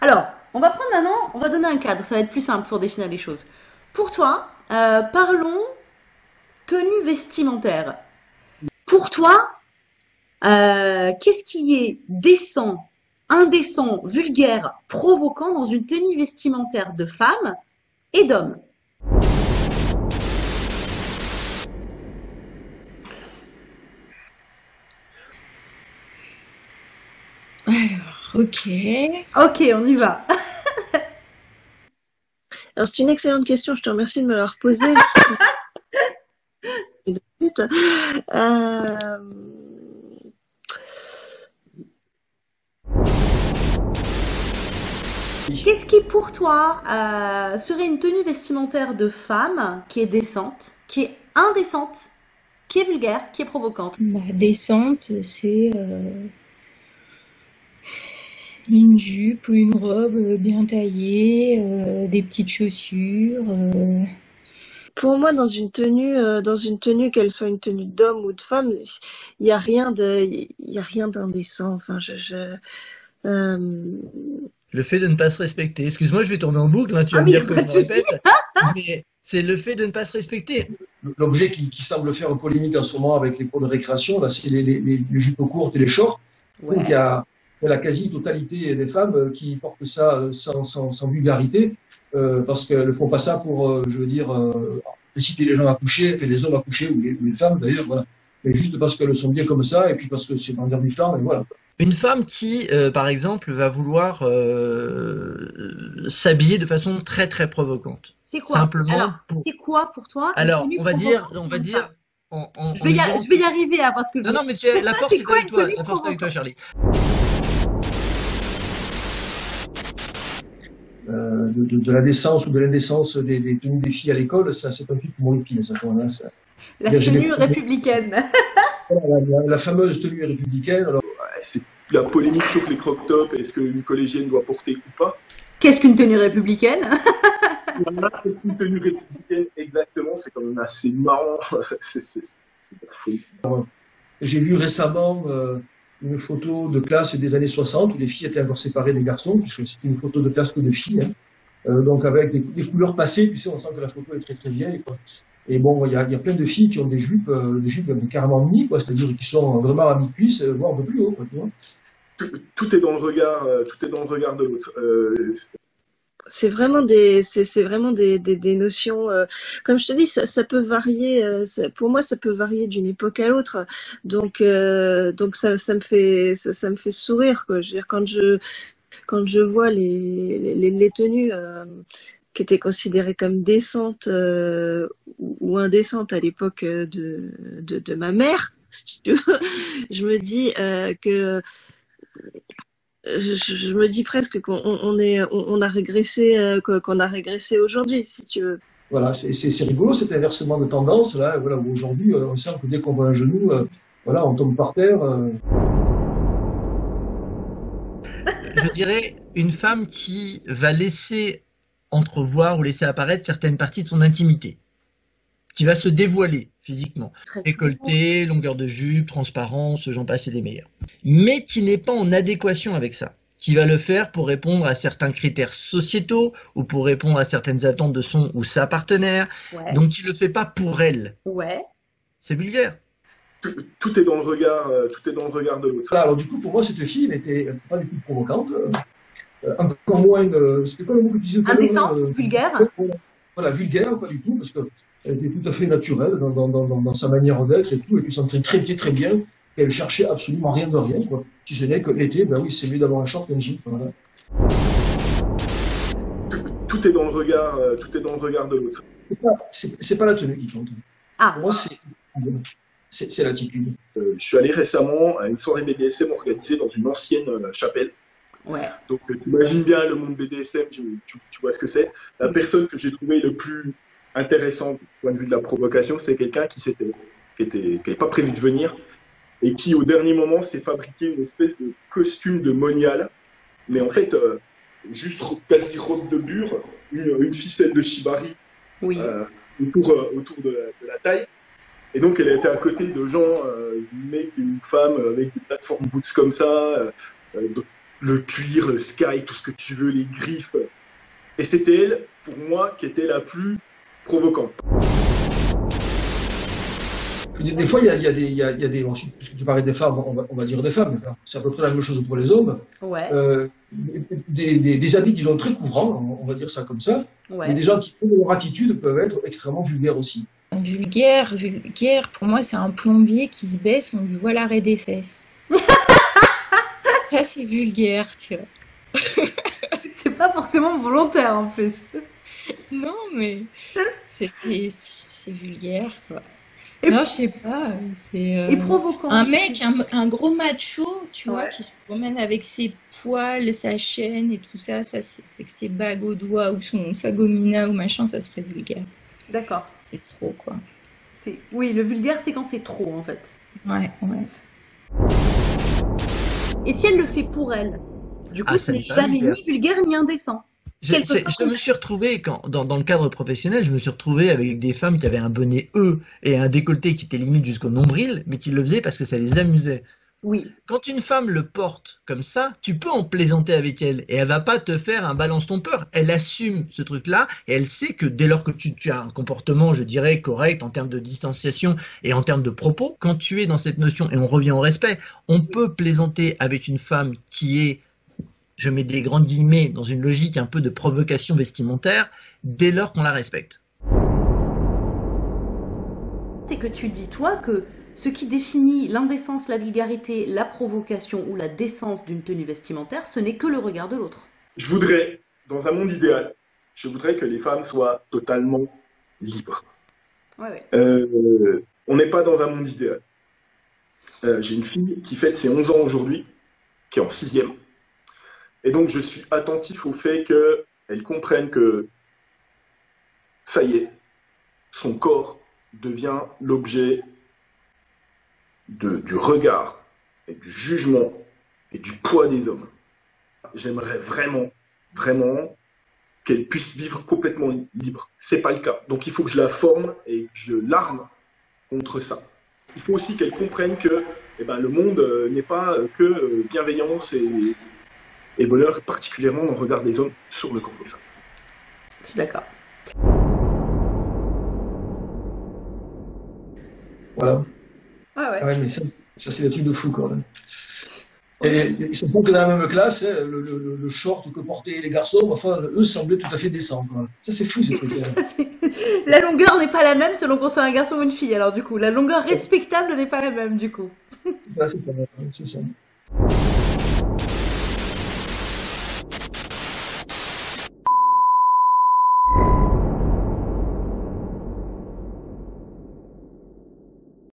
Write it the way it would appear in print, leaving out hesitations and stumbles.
Alors, on va prendre maintenant, on va donner un cadre, ça va être plus simple pour définir les choses. Pour toi, parlons tenue vestimentaire. Pour toi, qu'est-ce qui est décent, indécent, vulgaire, provoquant dans une tenue vestimentaire de femme et d'homme? Alors, ok. Ok, on y va. Alors, c'est une excellente question. Je te remercie de me la reposer. Euh, Qu'est-ce qui, pour toi, serait une tenue vestimentaire de femme qui est décente, qui est indécente, qui est vulgaire, qui est provocante? Décente, c'est une jupe ou une robe bien taillée, des petites chaussures. Pour moi, dans une tenue, qu'elle soit une tenue d'homme ou de femme, il n'y a rien d'indécent. Enfin, euh, Le fait de ne pas se respecter. Excuse-moi, je vais tourner en boucle, hein, tu Ah, vas me mais il n'y a dire que pas je de me souci. répète, mais c'est le fait de ne pas se respecter. L'objet qui semble faire polémique en ce moment avec les cours de récréation, là, c'est les jupes courtes et les shorts. Je trouve qu'il y Ouais. a la quasi-totalité des femmes qui portent ça sans vulgarité, parce qu'elles ne font pas ça pour, je veux dire, inciter les gens à coucher, enfin, les hommes à coucher, ou les femmes d'ailleurs, voilà. Mais juste parce qu'elles sont bien comme ça, et puis parce que c'est dans l'air du temps, et voilà. Une femme qui, par exemple, va vouloir s'habiller de façon très très provocante. C'est quoi? Simplement Alors, pour. c'est quoi pour toi une Alors, tenue on va dire, provocante pour une femme? en disant. Je vais y arriver, hein, parce que Non, non, mais la force c'est est quoi avec une toi. tenue La force est avec toi, provocante? Charlie. De la décence ou de l'indécence des tenues des filles à l'école, ça c'est un truc qui m'horripile, ça, quand même, hein, ça. La J'ai tenue républicaine. la fameuse tenue républicaine. Alors, C'est la polémique sur les crop tops, est-ce qu'une collégienne doit porter ou pas? Qu'est-ce qu'une tenue républicaine? Une tenue républicaine, exactement, c'est quand même assez marrant. C'est de la folie. j'ai vu récemment une photo de classe des années 60 où les filles étaient encore séparées des garçons, puisque c'était une photo de classe que de filles, hein. Donc avec des couleurs passées, puis on sent que la photo est très très vieille, quoi. Et bon, il y a plein de filles qui ont des jupes carrément mini, quoi, c'est-à-dire qui sont vraiment à mi-cuisse, voire un peu plus haut, quoi, tu vois. Tout est dans le regard, tout est dans le regard de l'autre. c'est vraiment des notions. Comme je te dis, ça peut varier. Pour moi, ça peut varier d'une époque à l'autre. Donc ça me fait sourire, quoi. Je veux dire, quand je vois les tenues qui étaient considérées comme décentes ou indécentes à l'époque de ma mère, si tu veux, je me dis que je me dis presque on a régressé, qu'on a régressé aujourd'hui, si tu veux. Voilà, c'est rigolo cet inversement de tendance, là, voilà, où aujourd'hui, on sent que dès qu'on voit un genou, voilà, on tombe par terre. Je dirais une femme qui va laisser entrevoir ou laisser apparaître certaines parties de son intimité, qui va se dévoiler physiquement. Très Décolleté, longueur de jupe, transparence, j'en passe et des meilleurs. Mais qui n'est pas en adéquation avec ça. Qui va le faire pour répondre à certains critères sociétaux ou pour répondre à certaines attentes de son ou sa partenaire. Ouais. Donc qui le fait pas pour elle. Ouais. C'est vulgaire. Tout est dans le regard, tout est dans le regard de l'autre. Voilà, alors du coup, pour moi, cette fille n'était pas du tout provocante. Encore moins, c'était quoi le mot que tu disais tout à l'heure, Indécente, vulgaire. Voilà, vulgaire, pas du tout, parce qu'elle était tout à fait naturelle dans sa manière d'être et tout, et tu sentais très bien qu'elle cherchait absolument rien de rien, quoi. Si ce n'est que l'été, ben oui, c'est mieux d'avoir un short qu'un jean, voilà. Tout est dans le regard, tout est dans le regard de l'autre. C'est pas la tenue qui compte. Ah, Pour moi, c'est l'attitude. Je suis allé récemment à une soirée BDSM organisée dans une ancienne chapelle. ouais. Donc, tu imagines bien le monde BDSM, tu vois ce que c'est. La personne que j'ai trouvée le plus intéressante du point de vue de la provocation, c'est quelqu'un qui n'avait pas prévu de venir et qui, au dernier moment, s'est fabriqué une espèce de costume de monial. Mais en fait, juste quasi robe de bure, une ficelle de shibari Oui. autour de la taille. Et donc, elle était à côté de gens, une femme avec des plateformes boots comme ça, le cuir, le sky, tout ce que tu veux, les griffes. Et c'était elle, pour moi, qui était la plus provocante. Des fois, il y a des, ensuite, puisque tu parlais des femmes, on va dire des femmes, mais c'est à peu près la même chose pour les hommes. Ouais. Des habits, disons, très couvrants, on va dire ça comme ça. Ouais. Mais des gens qui, pour leur attitude, peuvent être extrêmement vulgaires aussi. Vulgaire, pour moi, c'est un plombier qui se baisse, on lui voit l'arrêt des fesses. Ça, c'est vulgaire, tu vois. C'est pas forcément volontaire en plus. Non, mais c'est vulgaire, quoi. Non, je sais pas, c'est Et provoquant. un mec, un gros macho, tu vois, Ouais. qui se promène avec ses poils, sa chaîne et tout ça, c'est avec ses bagues aux doigts ou sa gomina ou machin, ça serait vulgaire. D'accord. C'est trop, quoi. Oui, le vulgaire, c'est quand c'est trop, en fait. Ouais. Et si elle le fait pour elle, du coup, Ah, ce ça n'est n'est pas jamais vulgaire. ni vulgaire ni indécent. Je me suis retrouvé, dans le cadre professionnel, je me suis retrouvé avec des femmes qui avaient un bonnet E et un décolleté qui était limite jusqu'au nombril, mais qui le faisaient parce que ça les amusait. Oui. Quand une femme le porte comme ça, tu peux en plaisanter avec elle et elle va pas te faire un balance ton peur. Elle assume ce truc-là et elle sait que dès lors que tu as un comportement, je dirais, correct en termes de distanciation et en termes de propos, quand tu es dans cette notion, et on revient au respect, on peut plaisanter avec une femme qui est, je mets des grandes guillemets, dans une logique un peu de provocation vestimentaire, dès lors qu'on la respecte. C'est que tu dis, toi, que ce qui définit l'indécence, la vulgarité, la provocation ou la décence d'une tenue vestimentaire, ce n'est que le regard de l'autre. Je voudrais, dans un monde idéal, je voudrais que les femmes soient totalement libres. Ouais. On n'est pas dans un monde idéal. J'ai une fille qui fête ses 11 ans aujourd'hui, qui est en 6e. Et donc, je suis attentif au fait qu'elle comprenne que, ça y est, son corps devient l'objet du regard et du jugement et du poids des hommes. J'aimerais vraiment, vraiment qu'elle puisse vivre complètement libre. C'est pas le cas. Donc, il faut que je la forme et que je l'arme contre ça. Il faut aussi qu'elle comprenne que le monde n'est pas que bienveillance et bonheur, particulièrement dans le regard des hommes sur le corps des femmes. Je suis d'accord. Voilà. Ouais. Ah ouais, mais ça c'est des trucs de fou, quand même. Et ça semble que dans la même classe, hein, le short que portaient les garçons, enfin, eux semblaient tout à fait décents, quoi. Ça, c'est fou, ces trucs-là. La longueur n'est pas la même selon qu'on soit un garçon ou une fille, alors du coup. La longueur respectable n'est pas la même, du coup. Ça, c'est ça.